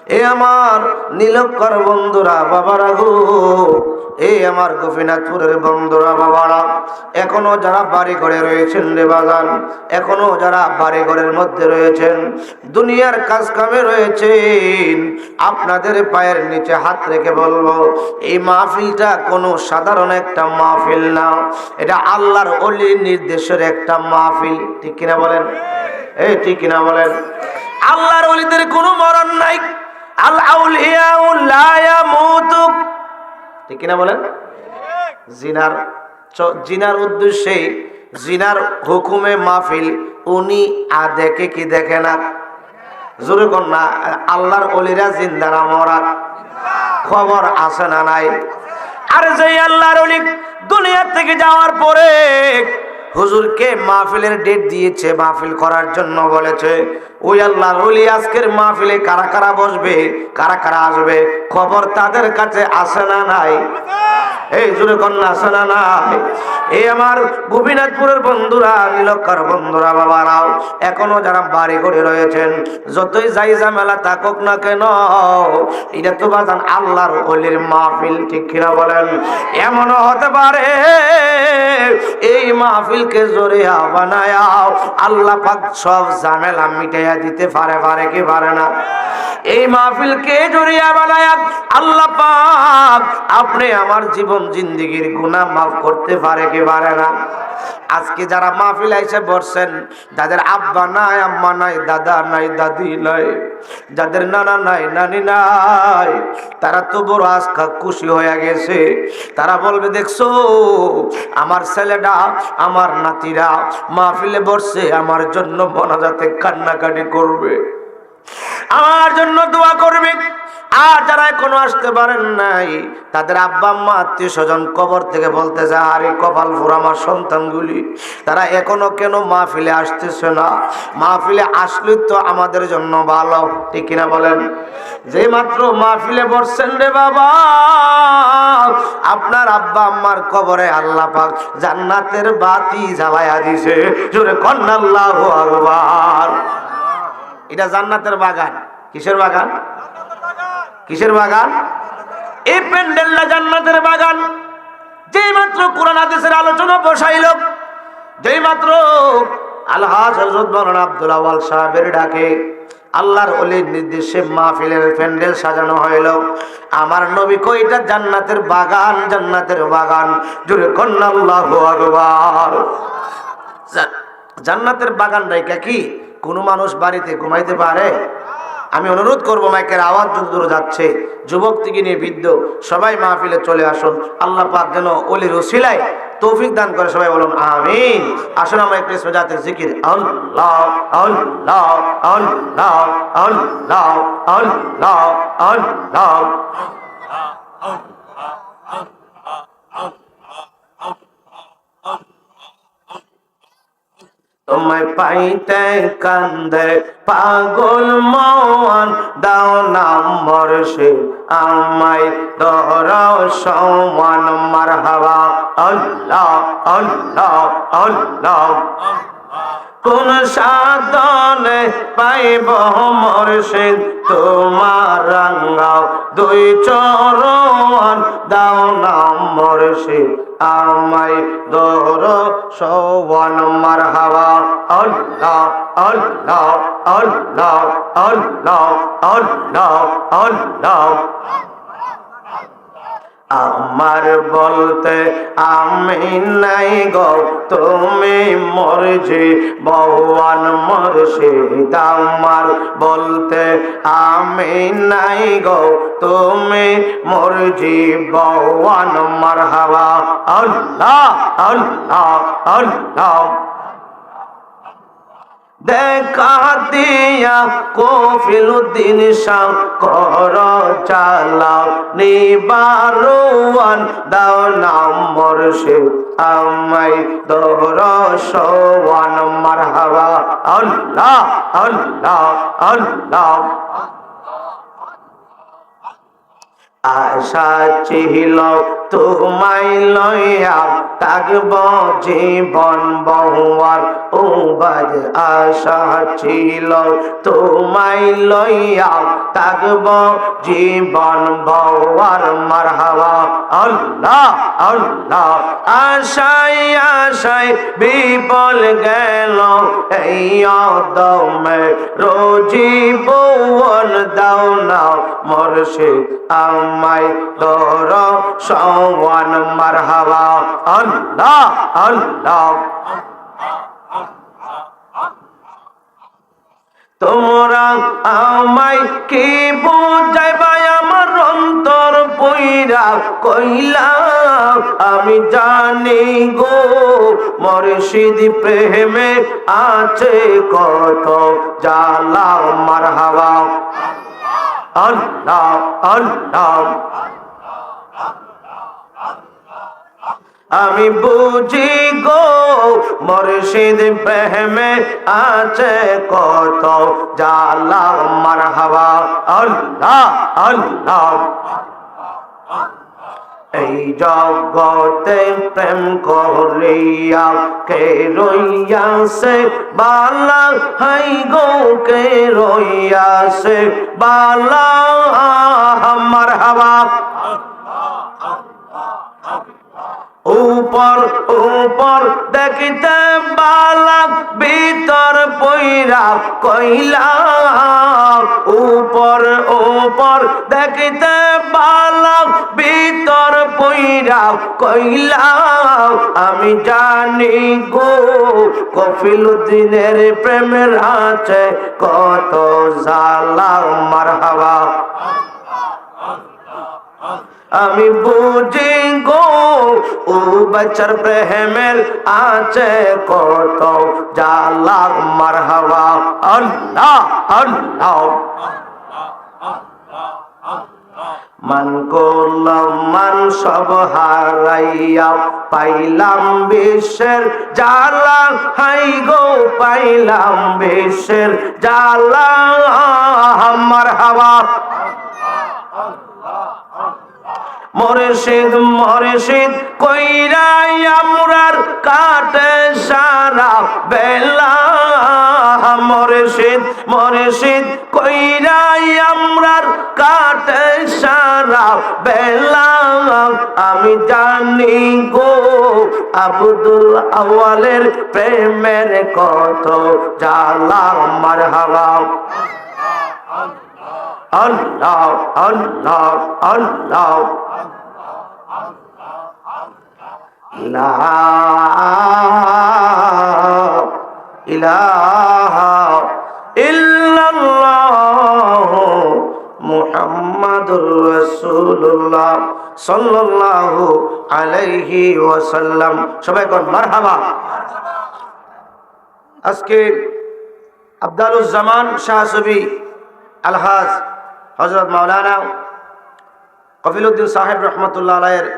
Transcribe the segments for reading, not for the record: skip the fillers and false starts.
এ আমার নীলক্ষর বন্ধুরা বাবারা গো, এই আমার গোপীনাথপুরের বন্ধুরা বাবারা, এখনো যারা বাড়ি ঘরে রয়েছেন রে বাজান, এখনো যারা বাড়ি ঘরের মধ্যে রয়েছেন, দুনিয়ার কাজ কামে রয়েছেন, আপনাদের পায়ের নিচে হাত রেখে বলবো, এই মাহফিলটা কোনো সাধারণ একটা মাহফিল না, এটা আল্লাহর ওলির নির্দেশের একটা মাহফিল। ঠিক কিনা বলেন? এই ঠিক কিনা বলেন? আল্লাহর ওলিদের কোনো মরণ নাই। আল আউলিয়া লা ইয়ামুতু। ঠিক কিনা বলেন? জিনার উদ্দেশ্যে, জিনার হুকুমে মাহফিল, উনি দেখে কি দেখে না? জোরে কোন না। আল্লাহর ওলিরা জিন্দা না মরা? খবর আছে না নাই? আর যে আল্লাহর ওলি দুনিয়া থেকে যাওয়ার পরে হুজুরকে মাহফিলের ডেট দিয়েছে, মাহফিল করার জন্য বলেছে, ওই আল্লাহর ওলি আজকের মাহফিলে কারা কারা বসবে, কারা কারা আসবে, খবর তাদের কাছে আসে না নাই? এই জোরে কন্যা আসে না নাই? এই আমার গোপীনাথপুরের বন্ধুরা, নীলক্ষর বন্ধুরা বাবারাও, এখনো যারা বাড়ি করে রয়েছেন, যতই যাই ঝামেলা থাকুক না কেন, এটা তো বাজান আল্লাহর ওলির মাহফিল। ঠিক কিনা বলেন? এমনও হতে পারে এই মাহফিলকে জোরিয়া বানায়া আল্লাহ পাক সব ঝামেলা মিটাইয়া দিতে পারে কি পারে না? এই মাহফিলকে জোরিয়া বানায়া আল্লাহ পাক আপনি আমার জীবন জিন্দেগির গুনাহ মাফ করতে পারে কি পারে না? আজকে যারা মাহফিল এসে বসছেন, যাদের আব্বা নাই, আম্মা নাই, দাদা নাই, দাদি নাই, যাদের নানা নাই, নানি নাই, তারা তো বড় আজকা খুশি হয়ে গেছে। তারা বলবে, দেখছো আমার ছেলেটা, আমার নাতিরা মাহফিলে বসছে, আমার জন্য মোনাজাতে কান্নাকাটি করবে, আমার জন্য দোয়া করবে। আর যারা এখনো আসতে পারেন নাই, তাদের আব্বা আম্মা আত্মীয় স্বজন কবর থেকে বলতেছে, আরে কপাল ফোরা আমার সন্তানগুলি, তারা এখনো কেন মাহফিলে আসতেছে না? মাহফিলে আসলে তো আমাদের জন্য ভালো। ঠিক কিনা বলেন? যে মাত্র মাহফিলে বসছেন রে বাবা, আপনার আব্বা আম্মার কবরে আল্লাহ পাক জান্নাতের বাতি জ্বালায়া দিছে। জোরে কন্যা আল্লাহু আকবার। এটা জান্নাতের বাগান। কিসের বাগান? কিসের বাগান? এই প্যান্ডেলটা জান্নাতের বাগান। যেই মাত্র কোরআন হাদিসের আলোচনা বসাইল, যেই মাত্র আলহাজ হযরত মাওলানা আব্দুল আওয়াল সাহেবের ডাকে আল্লাহর ওলির নির্দেশে মাহফিলের প্যান্ডেল সাজানো হইল, আমার নবী কই, এটা জান্নাতের বাগান, জান্নাতের বাগান। জোরে কন্যা আল্লাহু আকবার। জান্নাতের বাগান রাইখা কি কোনো মানুষ বাড়িতে ঘুমাইতে পারে? আমি অনুরোধ করব, মাইকের আওয়াজ যত দূর যাচ্ছে, যুবক থেকে নিয়ে বৃদ্ধ সবাই মাহফিলে চলে আসুন। আল্লাহ পাক যেন ওলির ওসিলায় তৌফিক দান করে। সবাই বলুন আমিন। আসুন আমরা একটু ইসমিজাতের জিকির, আল্লাহ আল্লাহ আল্লাহ আল্লাহ আল্লাহ আল্লাহ। তোমায় পাইতে কান্দে পাগল মন, দাও নাম মুর্শিদ আমায় দরাও সমান। মারহাবা আল্লাহ আল্লাহ আল্লাহ। কোন সাধনে পাইব মুর্শিদ তোমার রাঙ্গাও দুই চরণ, দাও নাম মুর্শিদ আমায় দরশন। মারহাবা আল্লাহ আল্লাহ আল্লাহ আল্লাহ আল্লাহ আল্লাহ। আমার বলতে আমি নাই গো, তুমি মরজি ভগবান মুর্শিদ। আমার বলতে আমি নাই গো, তুমি মরজি ভগবান। মারহাবা আল্লাহ আল্লাহ আল্লাহ। দেখা দিয়া কফিলুদ্দিন শাহ কর চালাও নিবারোয়ান, দাও নাম মুর্শিদ আমায় দরশন। মারহাবা আল্লাহ আল্লাহ আল্লাহ। আশা ছিল তোমায় লইয়া থাকব জীবন বহুয়ার উবাদ আশা ছিল তোমায় লইয়া থাকব জীবন বহুয়ার মারহাবা আল্লাহ আল্লাহ আশায় আশায় বিফল গেল এই দমে রোজি বউন দাও না মুর্শিদ আমায় দর সওয়ান মারহাবা আল্লাহ আল্লাহ তোমরা আমায় কি বুঝাইবা আমার অন্তর পইরা কইলা আমি জানি গো মুর্শিদ প্রেমে আছে কত জালা মারহাবা আল্লাহ আল্লাহ আমি বুঝি গো মুর্শিদ প্রেমে আছে কত জালা মারহাবা আল্লাহ আল্লাহ এই জগতে প্রেম করিয়া কে রইয়াছে বালা হাই গো কে রইয়াছে বালা মারহাবা উপর উপর দেখিতে বালা ভিতর পইরা কইলা উপর উপর দেখিতে বালা ভিতর পইরা কইলা আমি জানি গো কফিলুদ্দিনের প্রেমের আছে কত জালা মারহাবা আমি বুঝি গো ও বাচ্চার প্রেমের আছে কত জালা মারহাবা আল্লাহ আল্লাহ মান করলাম মান সব হারাইয়া পাইলাম বিশ্বের জালা হাই গো পাইলাম বিশ্বের জালা মারহাবা মুর্শিদ মুর্শিদ কইরাই আমরার কাটে সারা বেলা মুর্শিদ মুর্শিদ কইরাই আমরার কাটে সারা বেলা আমি জানি গো আব্দুল আওয়ালের প্রেমের কত জালা মারহাবা আল্লাহ আল্লাহ আল্লাহ লা ইলাহা ইল্লাল্লাহ মুহাম্মাদুর রাসূলুল্লাহ সাল্লাল্লাহু আলাইহি ওয়াসাল্লাম সবাই কোন মারহাবা আজকে আফদালুজ জামান শাহ সুফি আলহাজ হযরত মাওলানা কফিলউদ্দিন সাহেব রহমতুল্লাহ আলাইহির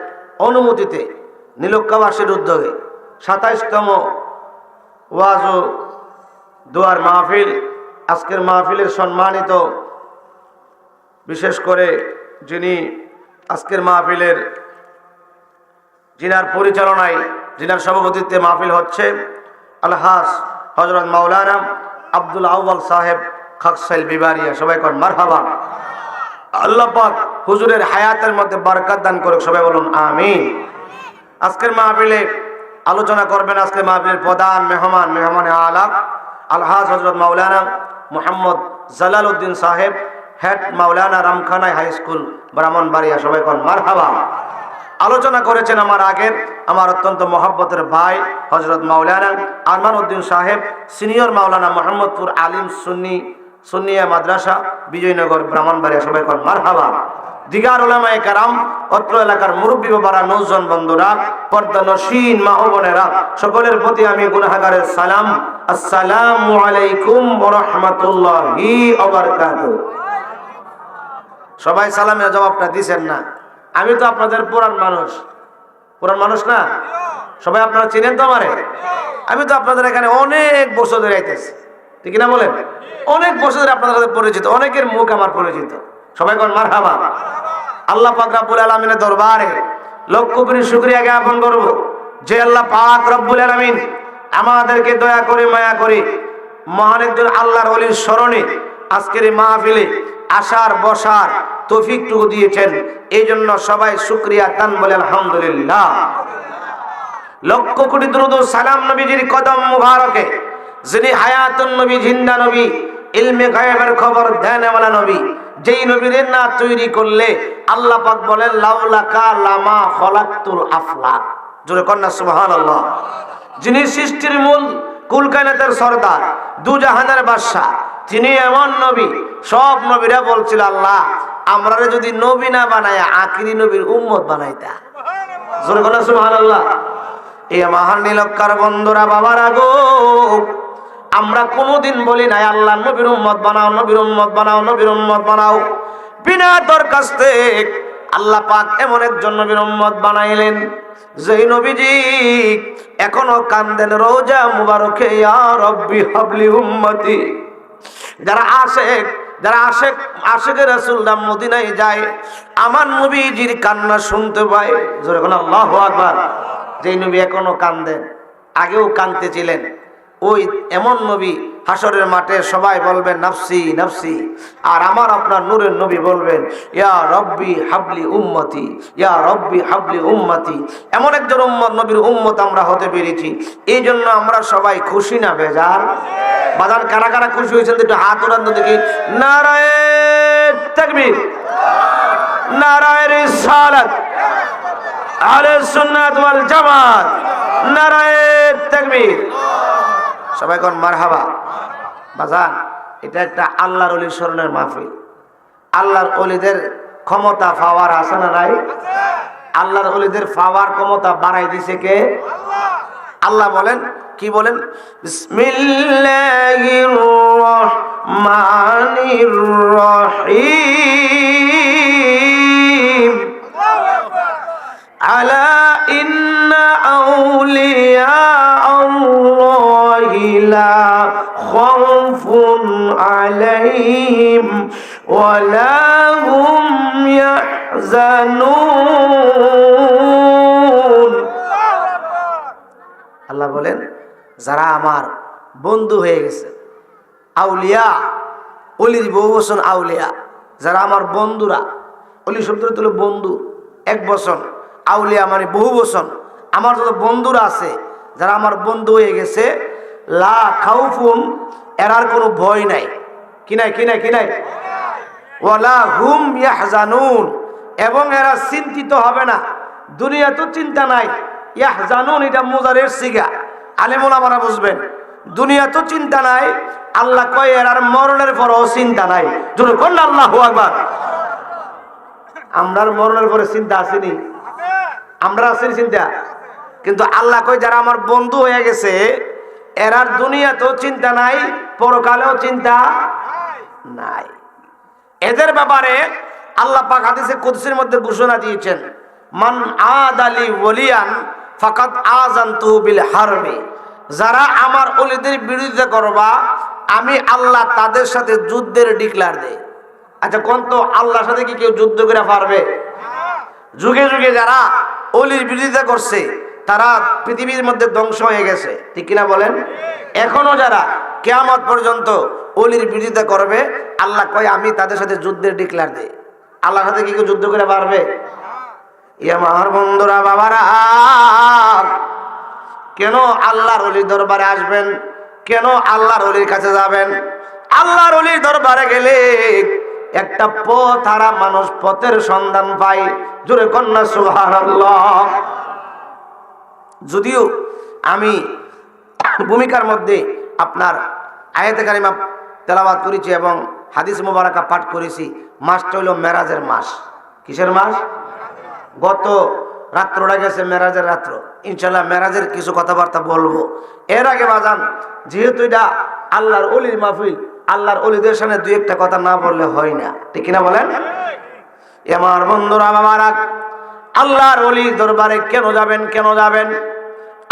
অনুমতিতে নীলক্ষাবাসীর উদ্যোগে ২৭তম ওয়াজ ও দোয়ার মাহফিল আজকের মাহফিলের সম্মানিত বিশেষ করে যিনি আজকের মাহফিলের যিনার পরিচালনায় যিনার সভাপতিত্বে মাহফিল হচ্ছে আলহাজ হযরত মাওলানা আব্দুল আউয়াল সাহেব খাকসাইল বিবারিয়া সবাই কোন মারহাবা আল্লাহ পাক হুজুরের হায়াতের মধ্যে বরকত দান করুক সবাই বলুন আমিন আজকের মাহফিলে আলোচনা করবেন আজকের মাহফিলের প্রধান মেহমান আলাপ আলহাজ হযরত মাওলানা মুহাম্মদ জালালউদ্দিন সাহেব হেড মাওলানা রামখানাই হাই স্কুল ব্রাহ্মণবাড়িয়া সবাই কোন মারহাবা আলোচনা করেছেন আমার অত্যন্ত মহব্বতের ভাই হযরত মাওলানা আরমান উদ্দিন সাহেব সিনিয়র মাওলানা মোহাম্মদপুর আলিম সুন্নিয়া মাদ্রাসা বিজয়নগর ব্রাহ্মণবাড়িয়া সবাই কোন মারহাবা দিগার উলামায়ে কেরাম অত্র এলাকার মুরব্বী বাবারা নৌজন বন্ধুরা পর্দানশীন মা ও বোনেরা সকলের প্রতি আমি গুনাহগারের সালাম আসসালামু আলাইকুম ওয়া রাহমাতুল্লাহি ওয়া বারাকাতুহু সবাই সালামের জবাবটা দিবেন না আমি তো আপনাদের পুরান মানুষ না সবাই আপনারা চিনেন তো আমারে আমি তো আপনাদের এখানে অনেক বছর ধরে আইতেছি ঠিক না বলেন অনেক বছর ধরে আপনাদের সাথে পরিচিত অনেকের মুখ আমার পরিচিত সবাই কোন মারহাবা আল্লাহ পাক রব্বুল আলামিনের দরবারে লক্ষ কোটি শুকরিয়া জ্ঞাপন করব যে আল্লাহ পাক রব্বুল আলামিন আমাদেরকে দয়া করে মায়া করে মহান একজন আল্লাহর ওলির স্মরণে আজকের এই মাহফিলে আসার বসার তৌফিকটুকু দিয়েছেন, এই জন্য সবাই শুকরিয়া তান বলে আলহামদুলিল্লাহ। লক্ষ কোটি দুরূদ ও সালাম নবীজির কদম মুবারকে, যিনি হায়াতুন নবী, জিন্দা নবী, ইলমে গায়েবের খবর দেনওয়ালা নবী, যেই নবীর না তৈরি করলে আল্লাহ পাক বলেন লাউলাকা লামা খলাকতুল আফলাক। জোরে কন্যা সুবহানাল্লাহ। যিনি সৃষ্টির মূল, কুল কায়নাতের সরদার, দু জাহানের বাদশা, তিনি এমন নবী, সব নবীরা বলছিল আল্লাহ আমরারে যদি নবী না বানায় আখিরি নবীর উম্মত বানাইতা। জোরে কন্যা সুবহানাল্লাহ। এই মহান নীলক্ষার বন্ধুরা, বাবার আগো, আমরা কোনোদিন বলি নাই আল্লাহ নবীর উম্মত বানাও, নবীর উম্মত বানাও, নবীর উম্মত বানাও। বিনা দরখাস্তে আল্লাহ পাক এমন একজন নবীর উম্মত বানাইলেন যেই নবীজি এখনো কান্দেন রওজা মুবারকে, ইয়া রব্বি হাবলি উম্মতি। যারা আশেকের রাসূলরা মদিনায় যায়, আমার নবীজির কান্না শুনতে পায়। জোরে বলেন আল্লাহু আকবার। যেই নবী এখনো কান্দেন, আগেও কাঁদতেছিলেন, ওই এমন নবী হাসরের মাঠে সবাই বলবেন নাফসি নাফসি, আর আমার আপনার নূরের নবী বলবেন ইয়া রব্বি হাবলি উম্মতি, ইয়া রব্বি হাবলি উম্মতি। এমন একজন উম্মত, নবীর উম্মত আমরা হতে পেরেছি, এই জন্য আমরা সবাই খুশি না বেজার? বাজান কারা কারা খুশি হয়েছেন একটু হাত উড়ান তো দেখি। নারায়ে তাকবীর, নারায়ে রিসালাত, আহলে সুন্নাত ওয়াল জামাত, নারায়ে তাকবীর। সবাই কোন মারহাবা। বাজান এটা একটা আল্লাহর ওলির স্মরণের মাহফিল। আল্লাহর ওলিদের ক্ষমতা পাওয়ার আছে না নাই? আল্লাহর ওলিদের পাওয়ার ক্ষমতা বাড়াই দিছে কে? আল্লাহ বলেন, কি বলেন? বিসমিল্লাহির রহমানির রহিম। আলা ইন্না আউলিয়া আল্লাহি লা খাউফুন আলাইহিম ওয়া লা হুম ইয়াহজানুন। আল্লাহ বলেন যারা আমার বন্ধু হয়ে গেছে, আউলিয়া, অলির বহু বচন আউলিয়া, যারা আমার বন্ধুরা, অলি শব্দটা হলো বন্ধু, এক বচন, আউলিয়া মানে বহু বচন। আমার যত বন্ধুরা আছে, যারা আমার বন্ধু হয়ে গেছে, লা খাউফুন, এরার কোনো ভয় নাই, কি নাই, কি নাই, কি নাই, ওয়ালা হুম ইয়াহজানুন, এবং এরা চিন্তিত হবে না। দুনিয়া তো চিন্তা নাই, ইয়াহজানুন এটা মুজারের সিগা, আলেম ওলামারা বুঝবেন। দুনিয়া তো চিন্তা নাই, আল্লাহ কয় এরার মরণের পরও চিন্তা নাই। জোরে কোন আল্লাহু আকবার। আমরার মরণের পরে চিন্তা আসেনি? আমরা আসেনি চিন্তা, কিন্তু আল্লাহ কয় যারা আমার বন্ধু হয়ে গেছে এরার দুনিয়াতেও চিন্তা নাই, পরকালেও চিন্তা নাই। এদের ব্যাপারে আল্লাহ পাক হাদিসে কুদসির মধ্যে ঘোষণা দিয়েছেন, মান আদালি ওয়ালিয়ান ফাকাদ আযানতুহু বিল হারবি। যারা আমার ওলিদের বিরোধিতা করবা, আমি আল্লাহ তাদের সাথে যুদ্ধের ডিক্লার দেই। আচ্ছা কোন তো আল্লাহর সাথে কি কেউ যুদ্ধ করে পারবে? যুগে যুগে যারা অলির বিরোধিতা করছে তারা পৃথিবীর মধ্যে ধ্বংস হয়ে গেছে, ঠিক কিনা বলেন? এখনো যারা কিয়ামত পর্যন্ত অলির বিরোধিতা করবে, আল্লাহ কয় আমি তাদের সাথে যুদ্ধের ডিক্লার দেই। আল্লাহর সাথে কি কেউ যুদ্ধ করে পারবে? ইয়া আমার বন্ধুরা, বাবারা, কেন আল্লাহর ওলির দরবারে আসবেন? কেন আল্লাহর ওলির কাছে যাবেন? আল্লাহর ওলির দরবারে গেলে একটা পথ হারা মানুষ পথের সন্ধান পায়। জোরে কন্যা সুবহানাল্লাহ। যদিও আমি ভূমিকার মধ্যে আপনার আয়াতে কারিমা তেলাওয়াত করেছি এবং হাদিস মুবারাকা পাঠ করেছি, মাসটা হইল মেরাজের মাস। কিসের মাস? গত রাত্রটা গেছে মেরাজের রাত্র, ইনশাল্লাহ মেরাজের কিছু কথাবার্তা বলবো। এর আগে বাজান, যেহেতু এটা আল্লাহর ওলির মাহফিল, আল্লাহর ওলিদের সামনে দুই একটা কথা না বললে হয় না, ঠিক কিনা বলেন? আমার বন্ধুরা, বাবারা, আল্লাহর ওলির দরবারে কেন যাবেন? কেন যাবেন?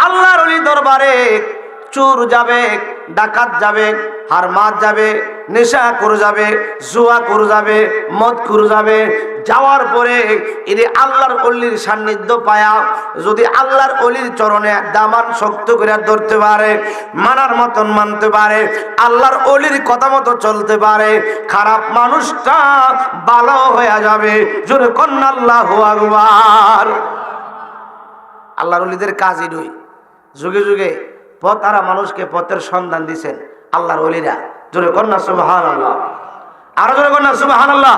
আল্লাহর ওলির দরবারে চোর যাবে, ডাকাত যাবে, হারমাত যাবে, নেশা করে যাবে, জুয়া করে যাবে, মদ করে যাবে। যাওয়ার পরে এর আল্লাহর অলির সান্নিধ্য পায়া যদি আল্লাহর অলির চরণে দামান শক্ত করে ধরতে পারে, মানার মতন মানতে পারে, আল্লাহর অলির কথা মতো চলতে পারে, খারাপ মানুষটা ভালো হয়ে যাবে। জোরে কন্যা আল্লাহু আকবার। আল্লাহর অলিদের কাজই নয়, যুগে যুগে পথ হারা মানুষকে পথের সন্ধান দিছেন আল্লাহর অলিরা। জোরে কন্যা সুবহানাল্লাহ, আরো জোরে কন্যা সুবহানাল্লাহ।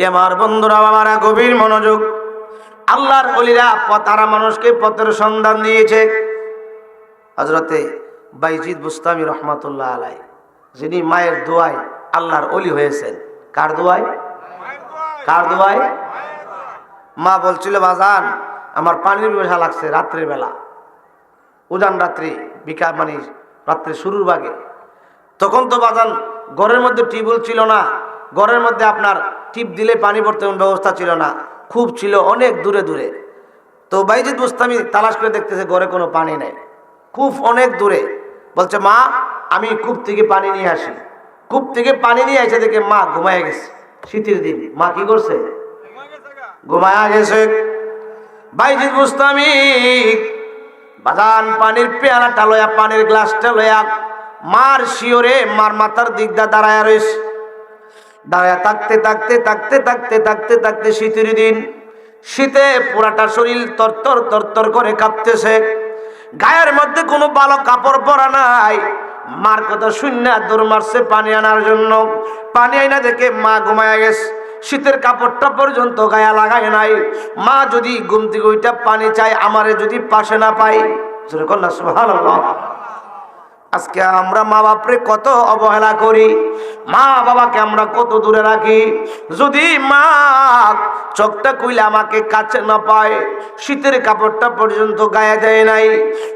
আমার বন্ধুরা, বাবারা, গভীর মনোযোগ। আল্লাহর অলিরা পথ হারা মানুষকে পথের সন্ধান দিয়েছে। হযরতে বাইজিদ বুস্তামি রহমাতুল্লাহ আলাইহি, যিনি মায়ের দোয়ায় আল্লাহর অলি হয়েছেন। কার দোয়ায়? কার দোয়ায়? মা বলছিল, বাজান আমার পানির পিপাসা লাগছে রাত্রের বেলা, উজান রাত্রি, বিকাল মানে রাত্রে শুরুর ভাগে। তখন তো বাজান ঘরের মধ্যে টিউবওয়েল ছিল না, ঘরের মধ্যে আপনার টিপ দিলে পানি পড়তে ব্যবস্থা ছিল না, খুব ছিল অনেক দূরে দূরে। তো বাইজিদ বুস্তামি তালাশ করে দেখতেছে ঘরে কোনো পানি নেই, খুব অনেক দূরে। বলছে, মা আমি কূপ থেকে পানি নিয়ে আসি। কূপ থেকে পানি নিয়ে এসে দেখে মা ঘুমায় গেছে। শীতের দিন মা কি করছে? ঘুমায়া গেছে। বাইজিদ বুস্তামি বাজান পানির পেয়ালাটা লয়া, পানির গ্লাসটা লয়া মার শিওরে মার মাথার দিক দা দাঁড়ায় রয়েছে। দাঁড়ায় থাকতে থাকতে থাকতে থাকতে থাকতে থাকতে শীতের দিন, শীতে পুরাটা শরীর তরতর তরতর করে কাঁপতেছে, গায়ের মধ্যে কোনো ভালো কাপড় পরা নাই। মার কথা শূন্য দৌড় মারছে পানি আনার জন্য। পানি আইনা দেখে মা ঘুমায়া গেছে, শীতের কাপড়টা পর্যন্ত গায়ে লাগায় নাই। মা যদি ঘুম থেকে ওইটা পানি চাই, আমারে যদি পাশে না পাই। সুবহানাল্লাহ। আজকে আমরা মা বাপরে কত অবহেলা করি, মা বাবাকে আমরা কত দূরে রাখি। যদি মা চোখটা কইলে আমাকে কাছে না পায়, শীতের কাপড়টা পর্যন্ত গায়ে দেয় নাই,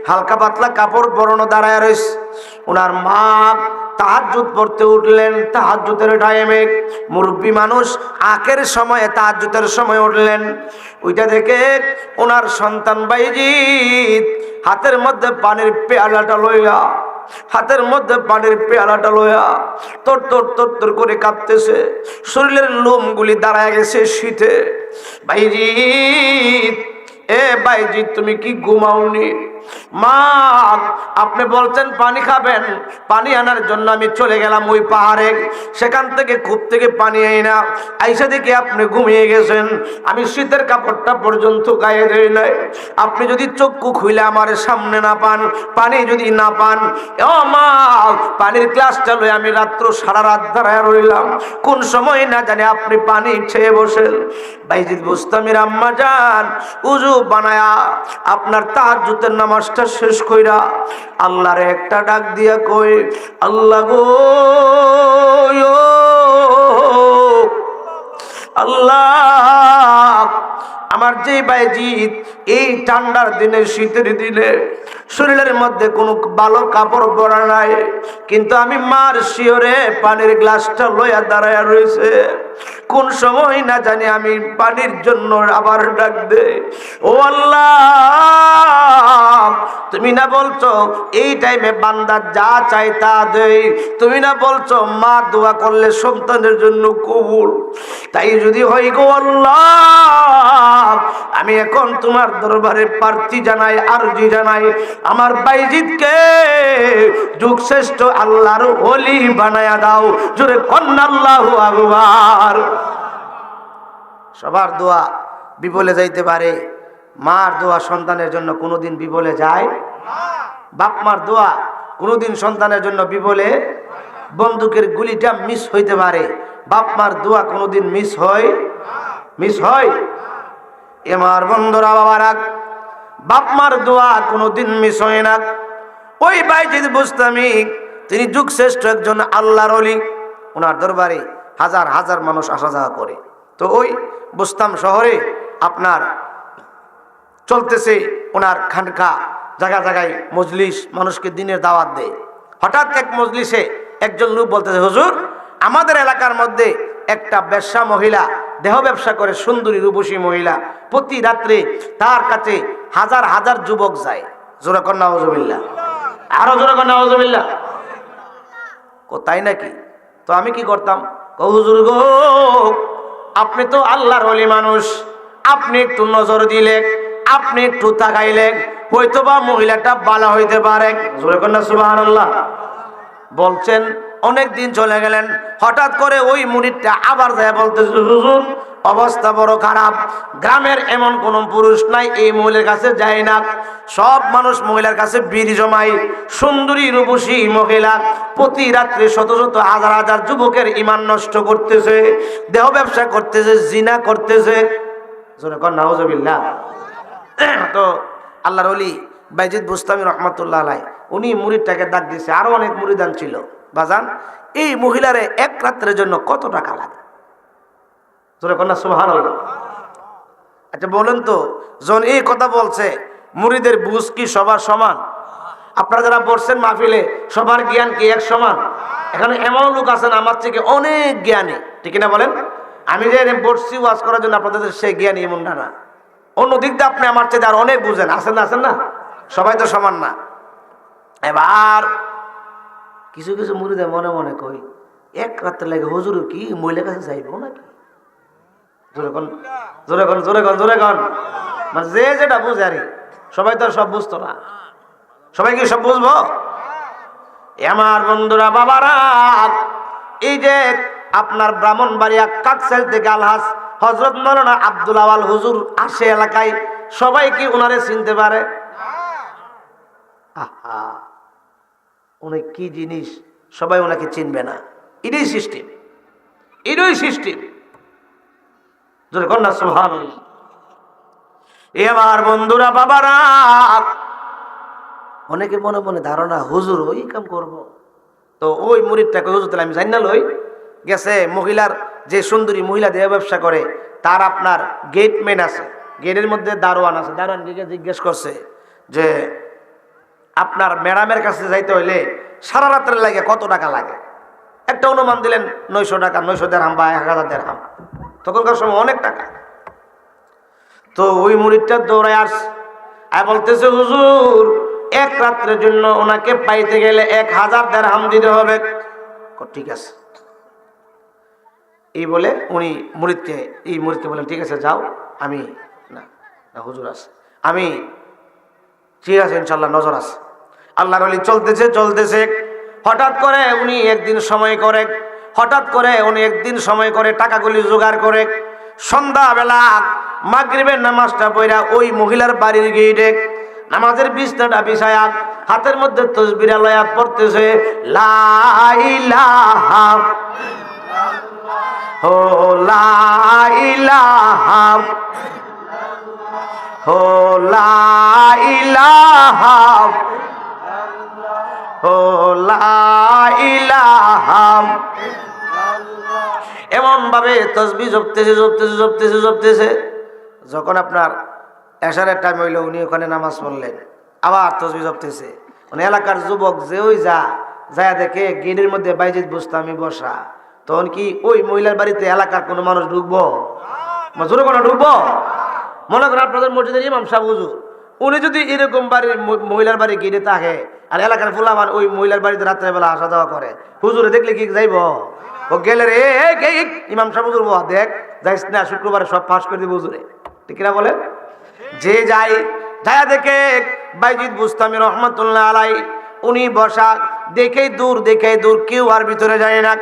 হালকা পাতলা কাপড় পরনো দাঁড়ায় রয়েছে। ওনার মা তাহাজ্জুদ পড়তে উঠলেন, তাহাজ্জুদের টাইমে মুরব্বী মানুষ আখের সময়ে তাহাজ্জুদের সময় উঠলেন। ওইটা দেখে ওনার সন্তান বাইজিদ হাতের মধ্যে পানির পেয়ালাটা লইয়া, হাতের মধ্যে পানির পেয়ালাটা লইয়া তোর তোর তোর তোর করে কাঁপতেছে, শরীরের লোমগুলি দাঁড়ায় গেছে শীতে। বাইজিদ, এ বাইজিদ তুমি কি ঘুমাওনি? মা আপনি বলছেন পানি খাবেন, পানি আনার জন্য আমি চলে গেলাম ওই পাহাড়ে, সেখান থেকে কূপ থেকে পানি আই না, আইসা দেখে আপনি ঘুমিয়ে গেছেন। আমি শীতের কাপড়টা পর্যন্ত গায়ে দেই নাই। আপনি যদি চক্ষু খুলে আমার সামনে না পান, পানি যদি না পান, ও মা পানির গ্লাসটা লয়ে আমি রাত্র সারা রাত দাঁড়ায় রইলাম, কোন সময় না জানি আপনি পানি খেয়ে বসেন। বাইজিদ বুস্তামির আম্মা জান উযু বানায়া আপনার তাহাজ্জুদের নামাজটা শেষ কইরা আল্লাহর একটা ডাক দিয়া কই, আল্লাহ গো, আল্লাহ আমার যে বাইজিদ এই ঠান্ডার দিনে, শীতের দিনে শরীরের মধ্যে কোনো ভালো কাপড় পরা নাই, কিন্তু আমি মার শিওরে পানির গ্লাসটা লইয়া দাঁড়ায় রয়েছে, কোন সময় না জানি আমি পানির জন্য আবার ডাক দে। ও আল্লাহ, তুমি না বলছো এই টাইমে বান্দা যা চাই তা দেই, তুমি না বলছো মা দোয়া করলে সন্তানের জন্য কবুল। তাই যদি হয় গো আল্লাহ, আমি এখন তোমার দরবারে প্রার্থী জানাই, আরজি জানাই, আমার বাইজিদকে যুগ শ্রেষ্ঠ আল্লাহর ওলি বানায়া দাও। জোরে কন্যা আল্লাহু আকবার। সবার দোয়া বিফলে যাইতে পারে, মার দোয়া সন্তানের জন্য কোনোদিন বিফলে যায়। বাপ মার দোয়া কোনোদিন সন্তানের জন্য বিফলে, বন্দুকের গুলিটা মিস হইতে পারে, বাপ মার দোয়া কোনোদিন মিস হয়? মিস হয়? আমার বন্ধুরা, বাবারা, বাপ মার দোয়া কোনোদিন মিস হয় না। ওই বাইজিদ বুস্তামি তিনি যুগ শ্রেষ্ঠ একজন আল্লাহর ওলি, ওনার দরবারে হাজার হাজার মানুষ আসা যাওয়া করে। তো ওই বুস্তাম শহরে আপনার চলতেছে ওনার খানকা, জায়গা জায়গায় মজলিস, মানুষকে দিনের দাওয়াত দেয়। হঠাৎ এক মজলিসে একজন লোক বলতেছে, হুজুর আমাদের এলাকার মধ্যে একটা ব্যবসা মহিলা, দেহ ব্যবসা করে, সুন্দরী রূপসী মহিলা, প্রতি রাত্রে তার কাছে হাজার হাজার যুবক যায়। জোরে কর নাউজুবিল্লাহ। আরো জোরে কর নাউজুবিল্লাহ। তাই নাকি? তো আমি কি করতাম, হুজুর গো আপনি তো আল্লাহর ওলি মানুষ, আপনি একটু নজর দিলে, আপনি একটু তাকাইলে হয়তো বা মহিলাটা ভালো হইতে পারে। জোরে কর না সুবহানাল্লাহ। বলছেন অনেক দিন চলে গেলেন, হঠাৎ করে ওই মুরিদটা আবার যায় বলতেছে হুজুর অবস্থা বড় খারাপ, গ্রামের এমন কোন পুরুষ নাই এই মহিলার কাছে যায় না, সব মানুষ মহিলার কাছে বীর জমাই, সুন্দরী রূপসী মহিলা প্রতি রাত্রে শত শত হাজার হাজার যুবকের ঈমান নষ্ট করতেছে, দেহ ব্যবসা করতেছে, জিনা করতেছে। জোরে কর নাউজুবিল্লাহ। তো আল্লাহর ওলি বাইজিদ বুস্তামি রহমাতুল্লাহ আলাইহি উনি মুরিদটাকে ডাক দিয়েছে, আরো অনেক মুরিদান ছিল। বাজান এই মহিলারে এক রাত্রের জন্য কত টাকা লাগে? জোরে কর না সুবহানাল্লাহ। আচ্ছা বলেন তো, যখন এই কথা বলছে মুরিদের বুঝ কি সবার সমান? আপনারা যারা বলছেন মাহফিলে সবার জ্ঞান কি এক সমান? এখানে এমন লোক আছেন আমার থেকে অনেক জ্ঞানী, ঠিক না বলেন? আমি যে বসছি ওয়াজ করার জন্য আপনাদের সেই জ্ঞানী এমনটা না, অন্য দিক দিয়ে আপনি আমার চেয়ে আর অনেক বুঝেন। আছেন না? আছেন না? সবাই তো সমান না। এবার কিছু কিছু মুরিদে মনে মনে কই এক রাত্রে লাগে হুজুর কি মহিলার কাছে যাইব নাকি? জোরে কন জোরে কন জোরে কন জোরে কন। মানে যে যেটা বুঝে আরে, সবাই তো আর সব বুঝতো না। সবাই কি সব বুঝবো? আমার বন্ধুরা বাবারা, এই যে আপনার ব্রাহ্মণবাড়িয়া কাকসাইল থেকে আলহাজ হযরত মাওলানা আব্দুল আওয়াল হুজুর আসে এলাকায়, সবাই কি ওনারে চিনতে পারে? আহা, উনি কি জিনিস, সবাই ওনাকে চিনবে না। এটাই সিস্টেম, এটাই সিস্টেম। জোরে কর না সুবহানাল্লাহ। এ আমার বন্ধুরা বাবারা, অনেকে মনে মনে ধারণা হুজুর ওই কাম করব। তো ওই মুরিদটাকে হুজুর তাহলে আমি জানি না লই গেছে, মহিলার যে সুন্দরী মহিলা দেহ ব্যবসা করে তার আপনার গেটম্যান আছে, গেটের মধ্যে দারোয়ান আছে, দারোয়ান দিকে জিজ্ঞেস করছে যে আপনার ম্যাডামের কাছে যাইতে হইলে সারা রাত্রের লাগে কত টাকা লাগে? একটা অনুমান দিলেন 900 টাকা, 900 দিরহাম বা 1000 দিরহাম, তখনকার সময় অনেক টাকা। তো ওই মুরিদটা দৌড়ায় আসছে আর বলতেছে হুজুর এক রাত্রের জন্য ওনাকে পাইতে গেলে 1000 দিরহাম দিতে হবে। ঠিক আছে এই বলে উনি মুরিদকে বলেন ঠিক আছে যাও, আমি না হুজুর আছে, আমি ঠিক আছে ইনশাল্লাহ নজর আছে। আল্লাহর ওলি চলতেছে চলতেছে, হঠাৎ করে উনি একদিন সময় করে টাকাগুলি জোগাড় করে সন্ধ্যাবেলা মাগরিবের নামাজটা পড়া ওই মহিলার বাড়ির গেটে নামাজের বিছনাটা বিছায়া হাতের মধ্যে তাসবিহ লয়া পড়তেছে লা ইলাহা ও লা ইলাহা ও লা ইলাহা ও লা ইলাহা, এমন ভাবে তাসবিহ জপতেছে। যখন আপনার এশারের টাইম হইল উনি ওখানে নামাজ পড়লেন, আবার তাসবিহ জপতেছে। মানে এলাকার যুবক যে ওই যায় দেখে গেটের মধ্যে বাইজিদ বুস্তামি বসা, তখন কি ওই মহিলার বাড়িতে এলাকার কোনো মানুষ ঢুকবো? জোরে কোনো ঢুকবো? মনে করেন আপনাদের মসজিদের ইমাম সাহেব হুজুর, উনি যদি এরকম বাড়ির মহিলার বাড়ি গিয়ে থাকে আর এলাকার ফুলামান ওই মহিলার বাড়িতে রাত্রেবেলা আসা যাওয়া করে, হুজুরে দেখলে কি যাইব? ও গেলে রে ইমাম সাহেব হুজুর দেখ যাইস না, শুক্রবারে সব ফাঁস করে দিব হুজুরে, ঠিক না বলেন? যে যায় দেখে বাইজিদ বুস্তামি রহমাতুল্লাহ আলাইহি উনি বসা, দেখেই দূর কেউ আর ভিতরে যায় না।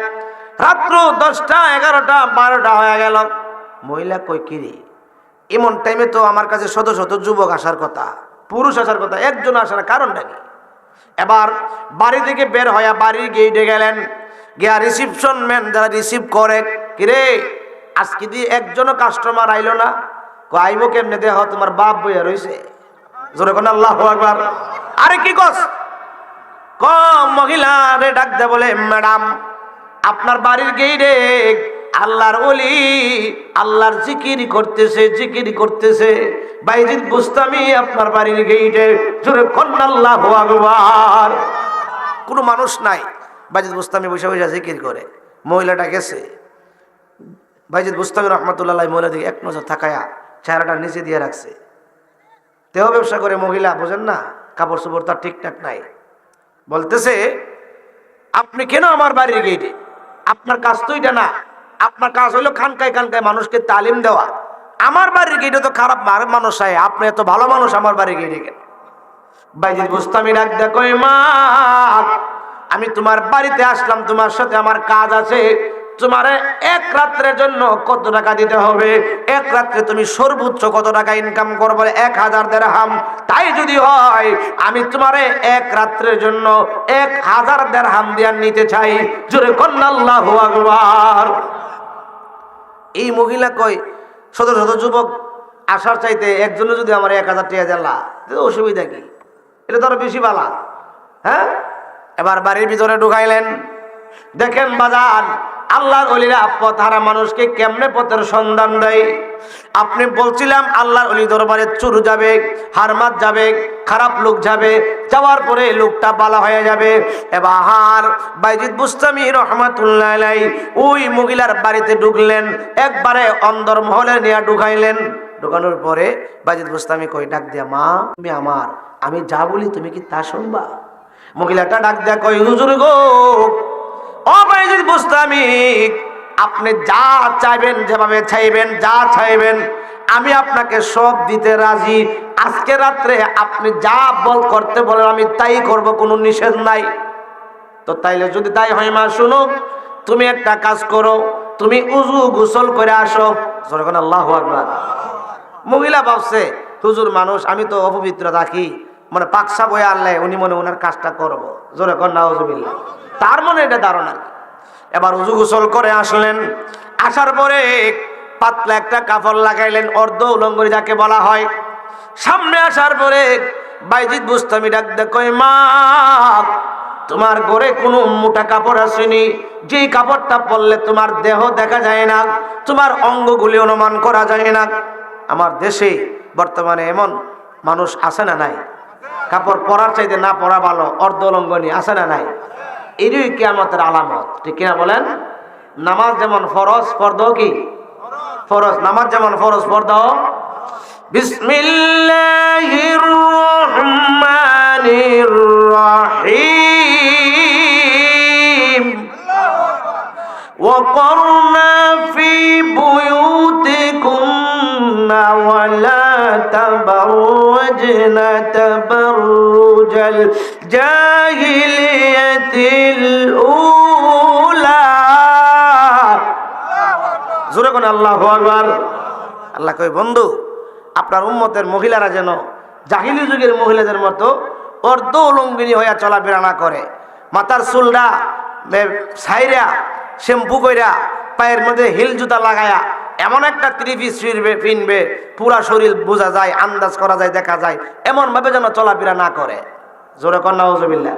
রাত্র 10টা 11টা 12টা হয়ে গেল, মহিলা কই কিরে এমন টাইমে তো আমার কাছে শত শত যুবক আসার কথা, পুরুষ আসার কথা, একজন আসে না, কারণটা কি? এবার বাড়ি থেকে বের হয়ে বাড়ির গেটে গেলেন, গিয়া রিসিপশন ম্যান যারা রিসিভ করে, কিরে আজকে দিয়ে একজনও কাস্টমার আইলো না? আইব কেমনে, দেহ তোমার বাপ বইয়া রয়েছে। জোরে কোন আল্লাহু আকবার। আরে কি কস? মহিলা রে ডাক দে বলে ম্যাডাম আপনার বাড়ির গেটে আল্লাহর ওলি আল্লাহর জিকির করতেছে বাইজিদ বুস্তামি আপনার বাড়ির গেটে। জোরে কোন আল্লাহু আকবার। কোনো মানুষ নাই, বাইজিদ বুস্তামি বসে জিকির করে। মহিলাটা গেছে, বাইজিদ বুস্তামি রহমাতুল্লাহ মহিলা দিকে এক নজর তাকায়া চেহারাটা নিচে দিয়ে রাখছে। দেহ ব্যবসা করে মহিলা, বোঝেন না, কাপড় চোপড় তার ঠিকঠাক নাই, বলতেছে আপনি কেন আমার বাড়ির গেটে? আপনার কাজ তো এটা না, আপনার কাজ হলো খানকায় খানকায় মানুষকে তালিম দেওয়া। আমার বাড়ির গেটে তো খারাপ মানুষ হয়, আপনি এত ভালো মানুষ আমার বাড়ির গেটে কেন? বাইজিদ বুস্তামি ডাক দেয়া কয়, মা আমি তোমার বাড়িতে আসলাম, তোমার সাথে আমার কাজ আছে। তোমারে এক রাত্রের জন্য কত টাকা দিতে হবে? এক রাত্রে তুমি সর্বোচ্চ কত টাকা ইনকাম করবে? 1000 দিরহাম। তাই যদি হয় আমি তোমারে এক রাত্রের জন্য 1000 দিরহাম দিয়ে নিতে চাই। জোরে কন্না আল্লাহু আকবার। এই মহিলা কয়, শত শত যুবক আসার চাইতে একজনে যদি আমার 1000 টাকা দেলা, অসুবিধা কি? এটা তো আরো বেশি বালা। হ্যাঁ, এবার বাড়ির ভিতরে ঢুকাইলেন। দেখেন বাজার, আল্লাহর ওলিরা পথহারা মানুষকে কেমনে পথের সন্ধান দেয়। আপনি বলছিলাম আল্লাহর ওলি দরবারে চোর যাবে, হারমাত যাবে, খারাপ লোক যাবে, যাওয়ার পরে লোকটা বালা হয়ে যাবে। এবার বাইজিদ বুস্তামি রহমাতুল্লাহ আলাইহি ওই মহিলার বাড়িতে ঢুকলেন, একবারে অন্দর মহলে নিয়ে ঢুকাইলেন। ঢুকানোর পরে বাইজিদ বুস্তামি কই ডাক দিয়া, মা তুমি আমার, আমি যা বলি তুমি কি তা শুনবা? মহিলাটা ডাক দেয়া কই, হুজুর গো, ও বাইজিদ বুস্তামি, আপনি যা চাইবেন, যেভাবে চাইবেন, যা চাইবেন আমি আপনাকে সব দিতে রাজি। আজকে রাত্রে আপনি যা করতে বলেন আমি তাই করব, কোনো নিষেধ নাই। তো তাইলে যদি তাই হয় মা শুনো, তুমি একটা কাজ করো, তুমি উজু গোসল করে আসো। যখন আল্লাহু আকবার। মহিলা ভাবছে হুজুর মানুষ, আমি তো অপবিত্র থাকি, মানে পাকসা বয়ে আনলে উনি মনে ওনার কাজটা করবো। জোরে কর নাউজুবিল্লাহ। তার মনে এটা ধারণা। এবার উজু গোসল করে আসলেন। আসার পরে পাতলা একটা কাপড় লাগাইলেন, অর্ধ উলঙ্গরি যাকে বলা হয়। সামনে আসার পরে বাইজিদ বুস্তামি ডাক দেয়া কয়, মা তোমার ঘরে কোনো মোটা কাপড় আসেনি, যে কাপড়টা পরলে তোমার দেহ দেখা যায় না, তোমার অঙ্গগুলি অনুমান করা যায় না। আমার দেশে বর্তমানে এমন মানুষ আছে না নাই? কাপড় পরার চাইতে না পরা ভালো, অর্ধ উলঙ্গনি আছে না নাই? এরই কিয়ামতের আলামত, ঠিক কিনা বলেন? নামাজ যেমন ফরজ, ফরদও কি ফরজ? নামাজ যেমন ফরজ, ফরদও। বিসমিল্লাহির রহমানির রহিম। ওয়াকরনা ফি বুয়ুতিকুন্না ওয়ালা তাবাররাজনা তাবাররুজাল জাহিলিয়াতিল উলা। জোরে কোন আল্লাহু আকবার। আল্লাহ কয়, বন্ধু আপনার উম্মতের মহিলারা যেন জাহিলি যুগের মহিলাদের মতো অর্ধ উলঙ্গিনী হইয়া চলাফেরা না করে। মাথার চুলরা ছাইরা শ্যাম্পু কইরা, পায়ের মধ্যে হিল জুতা লাগায়া এমন একটা ত্রিপিস পিনবে পুরা শরীর বোঝা যায়, আন্দাজ করা যায়, দেখা যায়, এমন ভাবে যেন চলাফেরা না করে। জোরে কর নাউজুবিল্লাহ।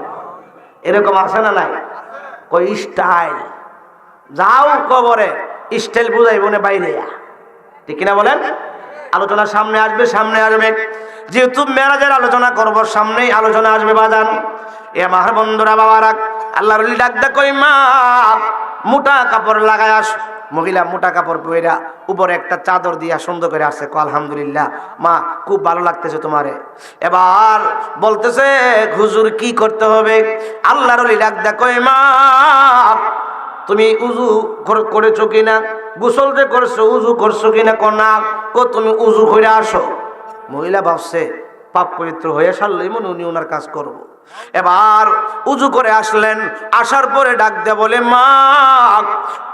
এরকম আছে না নাই? কই স্টাইল, যাও কবরে স্টাইল বুঝাইব না বাইরে, ঠিক কিনা বলেন? আলোচনা সামনে আসবে, সামনে আসবে, যেহেতু মেরাজের আলোচনা করব, সামনেই আলোচনা আসবে বাজান। এ আমার বন্ধুরা, বাবারা, আল্লাহর ওলি ডাক দা কই, মা মোটা কাপড় লাগায় আস। মহিলা মোটা কাপড় পরে উপরে একটা চাদর দিয়া সুন্দর করে আসছে। আলহামদুলিল্লাহ মা, খুব ভালো লাগতেছে তোমারে। এবার বলতেছে হুজুর কি করতে হবে? আল্লাহর ওলি ডাক দা কই, মা তুমি উজু করেছো কিনা, গোসল যে করছো উজু করছো কিনা? কনা কো তুমি উজু করে আসো। মহিলা ভাবছে পাপ পবিত্র হয়ে সারলেই মনে উনি ওনার কাজ করবো। এবার উজু করে আসলেন। আসার পরে ডাক দেয়া বলে, মা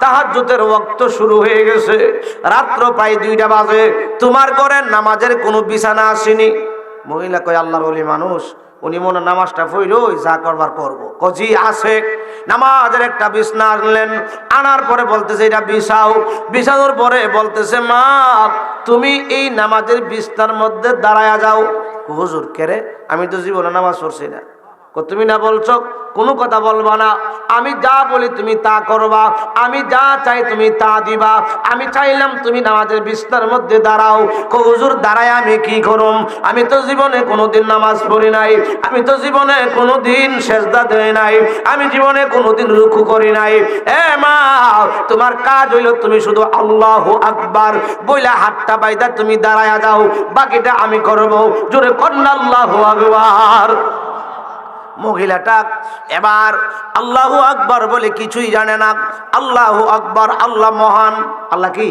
তাহাজ্জুদের ওয়াক্ত শুরু হয়ে গেছে, রাত্র প্রায় 2টা বাজে, তোমার ঘরে নামাজের কোনো বিছানা আসেনি। মহিলা কয়, আল্লাহর ওলি মানুষ, উনি মনে নামাজটা পড়লো, যা করবার করবো। কজি আছে। নামাজের একটা বিছনা আনলেন। আনার পরে বলতেছে এটা বিছাও। বিছানোর পরে বলতেছে, মা তুমি এই নামাজের বিছনার মধ্যে দাঁড়ায়া যাও। হুজুর কেরে, আমি তো জীবনে নামাজ পড়ছি না। তুমি না বলছো কোনো কথা বলবা না, আমি যা বলি তুমি তা করবা, আমি যা চাই তুমি তা দিবা। আমি চাইলাম তুমি নামাজের বিছনার মধ্যে দাঁড়াও। হুজুর দাঁড়ায় আমি কি করুম? আমি তো জীবনে কোনোদিন নামাজ পড়ি নাই, আমি তো জীবনে কোনোদিন সেজদা দেই নাই, আমি জীবনে কোনোদিন রুকু করি নাই। এ মা, তোমার কাজ হইল তুমি শুধু আল্লাহু আকবার বইলা হাতটা বাইদা তুমি দাঁড়ায়া যাও, বাকিটা আমি করব। জোরে কন্না আল্লাহু আকবার। মহিলাটা এবার আল্লাহু আকবার বলে কিছুই জানে না। আল্লাহু আকবার, আল্লাহ মহান। আল্লাহ কি?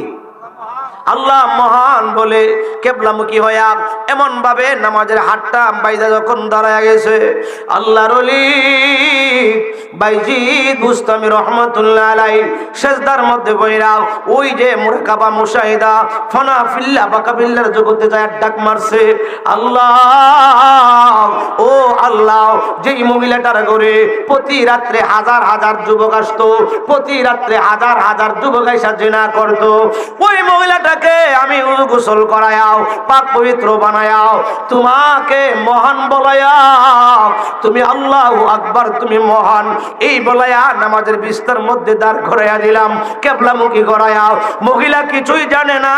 আল্লাহ মহান বলে কেবলামুখী হইয়া এমন ভাবে নামাজের হাতটা বাইদা যখন দাঁড়ায় গেছে, আল্লাহর ওলি বাইজিদ বুস্তামি রহমাতুল্লাহ আলাইহি সেজদার মধ্যে বইরা ওই যে মুরাকাবা মুশাহিদা ফানা ফিল্লাহ বাকা বিল্লাহর জগতে যায় ডাক মারছে, আল্লাহ ও আল্লাহ, যেই মহিলাটার ঘরে প্রতি রাত্রে হাজার হাজার যুবক আসতো, প্রতি রাত্রে হাজার হাজার যুবক এসে জিনা করতো, ওই মহিলাটাকে আমি গোসল করায়াও, পাক পবিত্র বানায়াও, তোমাকে মহান বলায়াও, তুমি আল্লাহু আকবার, তুমি মহান এই বলায়া নামাজের বিস্তার মধ্যে দাঁড় করাইয়া দিলাম, কেবলামুখী করায়াও। মহিলা কিছুই জানে না।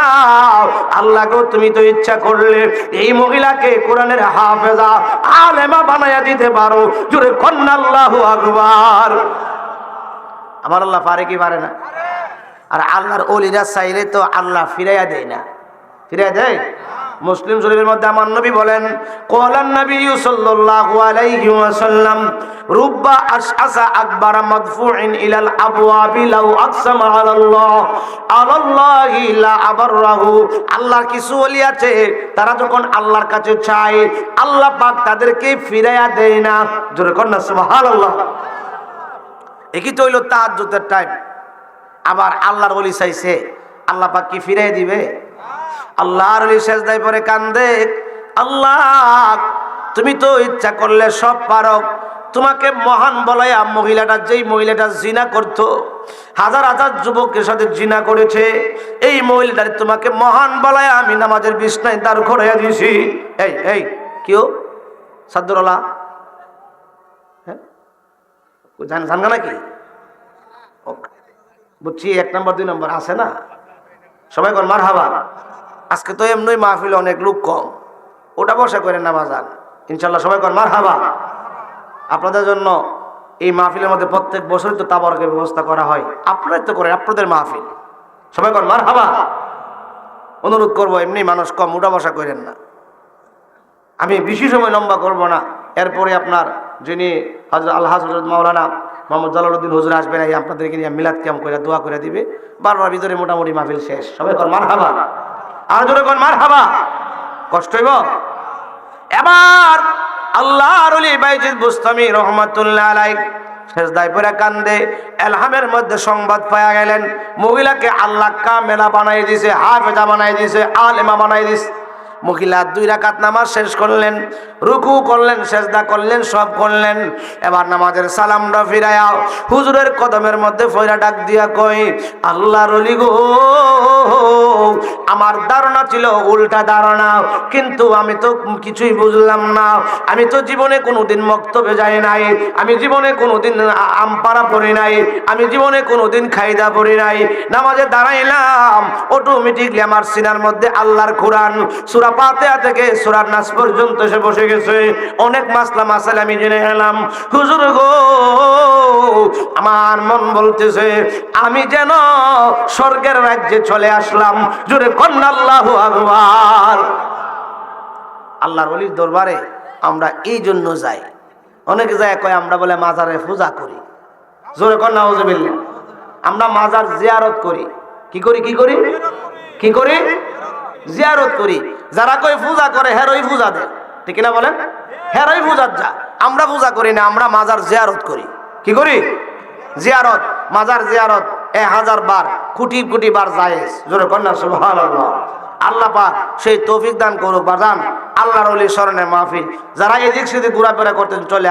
আল্লাহকে তুমি তো ইচ্ছা করলে এই মহিলাকে কোরআনের হাফেজা আলেমা বানায়া দিতে পারো। জোরে কন্যা আল্লাহু আকবার। আমার আল্লাহ পারে কি পারে না? আর আল্লাহর ওলিরা চাইলে তো আল্লাহ ফিরাইয়া দেয় না। ফিরাইয়া দেয়? মুসলিম শরীফের মধ্যে আমার নবী বলেন, ক্বালান নবী সাল্লাল্লাহু আলাইহি ওয়াসাল্লাম রুব্বা আশআসা আকবার মাদফুইন ইলাল আবওয়াবি লাউ আকসামা আলাল্লাহি লা আবাররাহু। আল্লাহর কিছু ওলি আছে, তারা যখন আল্লাহর কাছে চায় আল্লাহ পাক তাদেরকে ফিরাইয়া দেয় না। জোরে কর না সুবহানাল্লাহ। একই তো হইল তাহাজ্জুদের টাইম, আবার আল্লাহর ওলি চাইছে, আল্লাহ পাক কি ফিরাই দিবে? আল্লাহর ওলি সেজদায় পড়ে কান্দে, আল্লাহ তুমি তো ইচ্ছা করলে সব পারো, তোমাকে মহান বলায়া মহিলাটা, যেই মহিলাটা জিনা করত, হাজার হাজার যুবকের সাথে জিনা করেছে, এই মহিলাটার তোমাকে মহান বলায়া আমি নামাজের বিছনায় দাঁড় করাইয়া দিয়েছি। এই এই কেউ সাদ্দুল্লাহ হ্যাঁ জান নাকি? বুঝছি, 1 নম্বর 2 নম্বর আছে না? সবাই কর মারহাবা। আজকে তো এমনি মাহফিলে অনেক লোক কম, ওটা বসা করে না বাজান, ইনশাল্লাহ সবাই কর মারহাবা। আপনাদের জন্য এই মাহফিলের মধ্যে প্রত্যেক বছরই তো তাবারকের ব্যবস্থা করা হয়, আপনারাই তো করেন, আপনাদের মাহফিল, সবাই কর মারহাবা। অনুরোধ করবো, এমনি মানুষ কম, ওটা বসা করেন না। আমি বেশি সময় লম্বা করব না। এরপরে আপনার যিনি আল্লাহ হযরত মাওলানা মোহাম্মদ জালালউদ্দিন হুজুর আসবেন, এই আপনাদেরকে নিয়ে মিলাদ কিয়াম করে দোয়া করে দিবে। 12টার ভিতরে মোটামুটি মাহফিল শেষ। সবাই কর মারহাবা, আর জোরে কর মারহাবা। কষ্ট হইব। এবার আল্লাহর ওলি বাইজিদ বুস্তামি রহমাতুল্লাহ আলাইহি সেজদায় পড়ে কান্দে। এলহামের মধ্যে সংবাদ পাওয়া গেলেন, মহিলাকে আল্লাহ কামেলা বানাই দিয়েছে, হাফেজা বানাই দিয়েছে, আলেমা বানাই দিয়েছে। মহিলা 2 রাকাত নামাজ শেষ করলেন, রুকু করলেন, সেজদা করলেন, সব করলেন। এবার নামাজের সালামটা ফিরায়া হুজুরের কদমের মধ্যে ফয়রা ডাক দিয়া কই, আল্লাহর ওলি গো, আমার ধারণা ছিল উল্টা ধারণা, কিন্তু আমি তো কিছুই বুঝলাম না। আমি তো জীবনে কোনোদিন মক্তবে যাই নাই, আমি জীবনে কোনোদিন আমপাড়া পড়ি নাই, আমি জীবনে কোনোদিন খাইদা পড়ি নাই। নামাজে দাঁড়াইলাম, অটোমেটিকলি আমার সিনার মধ্যে আল্লাহর কোরআন সূরা ফাতিহা থেকে সূরা নাস পর্যন্ত এসে বসে গেছে। অনেক মাসলা মাসাইল আমি জেনে এলাম। হুজুর গো, আমার মন বলতেছে আমি যেন স্বর্গের রাজ্যে চলে আসলাম। জোরে কন্যা আল্লাহু আকবার। আল্লাহর ওলির দরবারে আমরা এই জন্য যাই। অনেকে যায় কয় আমরা বলে মাজারে পূজা করি। জোরে কন্যা নাউজুবিল্লাহ। আমরা মাজার জিয়ারত করি। কি করি? কি করি? কি করি? জিয়ারত করি। যারা কই পূজা করে হেরই পূজা দেয়, ঠিক না বলেন? হেরই পূজার যা। আমরা পূজা করি না, আমরা মাজার জিয়ারত করি। কি করি? জিয়ারত। মাজার জিয়ারত 1000 বার, কোটি কোটি বার জায়েজ। জোরে কন্যা সুবহানাল্লাহ। আল্লাহ পাক সেই তৌফিক দান করুক। বাজান আল্লাহর ওলি স্মরণে মাহফিল যারা এদিক সেদিক ঘোরাফেরা করতেন চলে